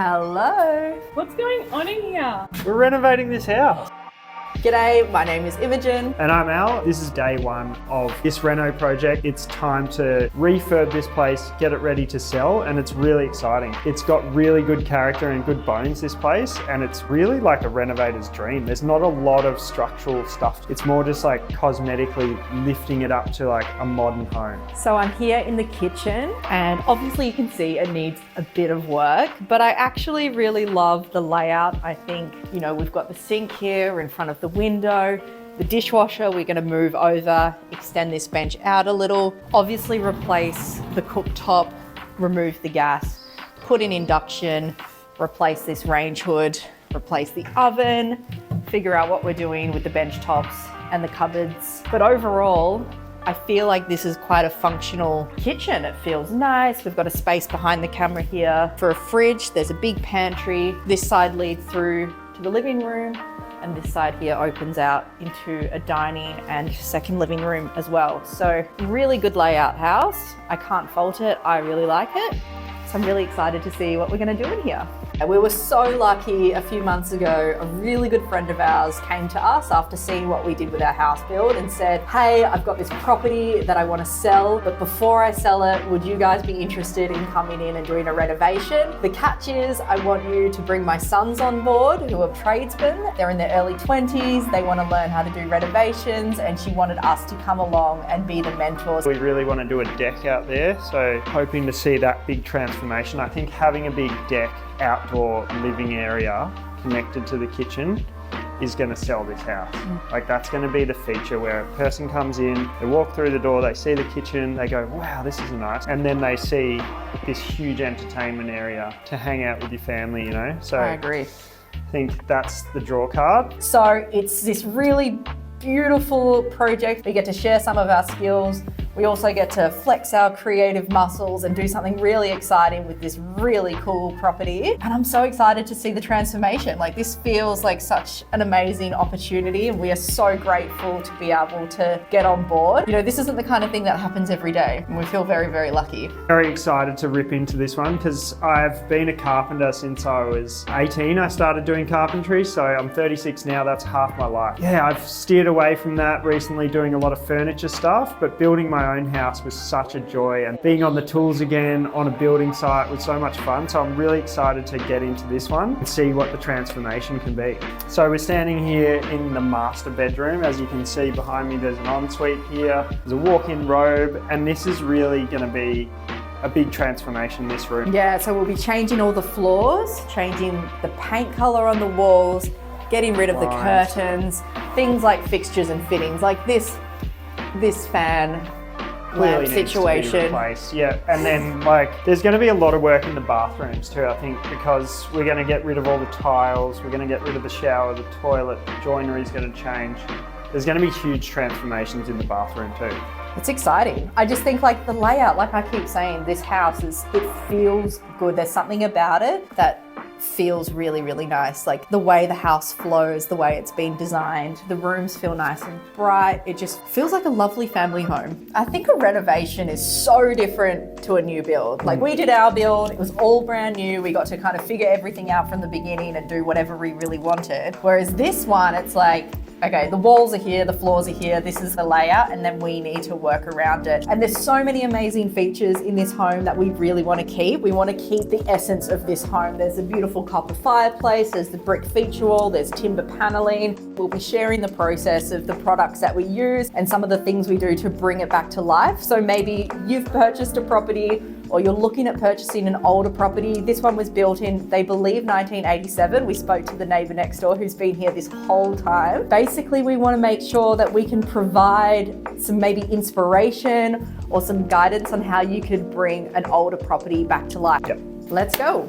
Hello. What's going on in here? We're renovating this house. G'day, my name is Imogen. And I'm Al. This is day one of this Reno project. It's time to refurb this place, get it ready to sell, and it's really exciting. It's got really good character and good bones, this place, and it's really like a renovator's dream. There's not a lot of structural stuff. It's more just like cosmetically lifting it up to like a modern home. So I'm here in the kitchen, and obviously you can see it needs a bit of work, but I actually really love the layout. I think, you know, we've got the sink here in front of the window, the dishwasher we're going to move over, extend this bench out a little, obviously replace the cooktop, remove the gas, put in induction, replace this range hood, replace the oven, figure out what we're doing with the bench tops and the cupboards. But overall, I feel like this is quite a functional kitchen. It feels nice. We've got a space behind the camera here for a fridge. There's a big pantry. This side leads through to the living room, and this side here opens out into a dining and second living room as well. So really good layout house. I can't fault it. I really like it. So I'm really excited to see what we're going to do in here. We were so lucky a few months ago, a really good friend of ours came to us after seeing what we did with our house build and said, hey, I've got this property that I want to sell, but before I sell it, would you guys be interested in coming in and doing a renovation? The catch is I want you to bring my sons on board who are tradesmen. They're in their early 20s. They want to learn how to do renovations, and she wanted us to come along and be the mentors. We really want to do a deck out there, so hoping to see that big transformation. I think having a big deck outdoor living area connected to the kitchen is going to sell this house. Like that's going to be the feature where a person comes in, they walk through the door, they see the kitchen, they go, wow, this is nice. And then they see this huge entertainment area to hang out with your family, you know? So I agree. I think that's the draw card. So it's this really beautiful project. We get to share some of our skills. We also get to flex our creative muscles and do something really exciting with this really cool property. And I'm so excited to see the transformation. Like this feels like such an amazing opportunity, and we are so grateful to be able to get on board. You know, this isn't the kind of thing that happens every day, and we feel very, very lucky. Very excited to rip into this one because I've been a carpenter since I was 18. I started doing carpentry, so I'm 36 now. That's half my life. Yeah, I've steered away from that recently, doing a lot of furniture stuff, but building my own house was such a joy, and being on the tools again on a building site was so much fun. So I'm really excited to get into this one and see what the transformation can be. So we're standing here in the master bedroom. As you can see behind me, there's an ensuite here, there's a walk-in robe, and this is really going to be a big transformation in this room. Yeah, so we'll be changing all the floors, changing the paint color on the walls, getting rid of the curtains, things like fixtures and fittings, like this fan lamp situation. Yeah, and then like there's going to be a lot of work in the bathrooms too, I think, because we're going to get rid of all the tiles, we're going to get rid of the shower, the toilet, joinery is going to change. There's going to be huge transformations in the bathroom too. It's exciting. I just think like the layout, like I keep saying, this house it feels good. There's something about it that feels really, really nice. Like the way the house flows, the way it's been designed, the rooms feel nice and bright. It just feels like a lovely family home. I think a renovation is so different to a new build. Like we did our build, it was all brand new. We got to kind of figure everything out from the beginning and do whatever we really wanted. Whereas this one, it's like, okay, the walls are here, the floors are here, this is the layout, and then we need to work around it. And there's so many amazing features in this home that we really want to keep. We want to keep the essence of this home. There's a beautiful copper fireplace, there's the brick feature wall, there's timber paneling. We'll be sharing the process of the products that we use and some of the things we do to bring it back to life. So maybe you've purchased a property or you're looking at purchasing an older property. This one was built in, they believe, 1987. We spoke to the neighbor next door who's been here this whole time. Basically, we want to make sure that we can provide some maybe inspiration or some guidance on how you could bring an older property back to life. Yep. Let's go.